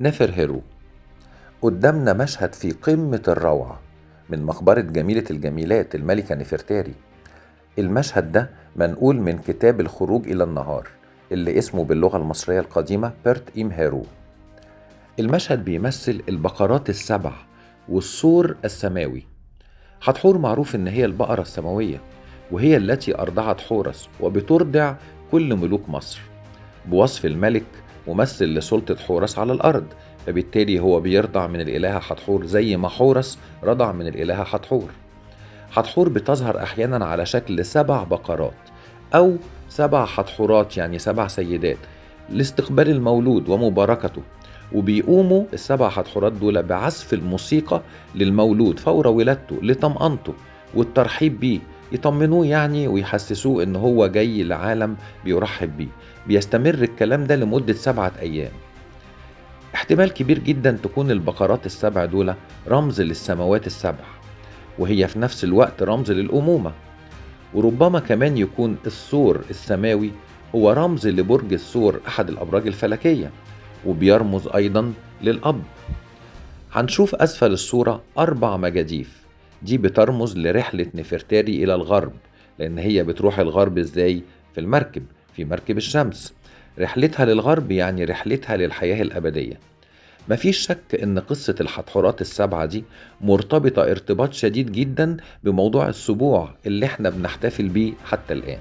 نفرهرو. قدامنا مشهد في قمة الروعة من مقبرة جميلة الجميلات الملكة نفرتاري. المشهد ده منقول من كتاب الخروج إلى النهار اللي اسمه باللغة المصرية القديمة بيرت إيم هيرو. المشهد بيمثل البقرات السبع والسور السماوي. حتحور معروف إن هي البقرة السماوية، وهي التي أرضعت حورس وبترضع كل ملوك مصر. بوصف الملك ممثل لسلطة حورس على الأرض، فبالتالي هو بيرضع من الإلهة حتحور زي ما حورس رضع من الإلهة حتحور. حتحور بتظهر أحيانا على شكل 7 بقرات أو 7 حتحورات، يعني 7 سيدات لاستقبال المولود ومباركته. وبيقوموا ال7 حتحورات دول بعزف الموسيقى للمولود فور ولادته لطمأنته والترحيب بيه، يطمنوه يعني ويحسسوه ان هو جاي لعالم بيرحب بيه. بيستمر الكلام ده لمدة 7 أيام. احتمال كبير جدا تكون البقرات ال7 دول رمز للسماوات ال7، وهي في نفس الوقت رمز للأمومة. وربما كمان يكون الثور السماوي هو رمز لبرج الثور، أحد الأبراج الفلكية، وبيرمز أيضا للأب. هنشوف أسفل الصورة 4 مجاديف، دي بترمز لرحلة نفرتاري إلى الغرب، لأن هي بتروح الغرب إزاي؟ في المركب، في مركب الشمس. رحلتها للغرب يعني رحلتها للحياة الأبدية. مفيش شك إن قصة الحتحورات ال7 دي مرتبطة ارتباط شديد جدا بموضوع السبوع اللي احنا بنحتفل بيه حتى الآن.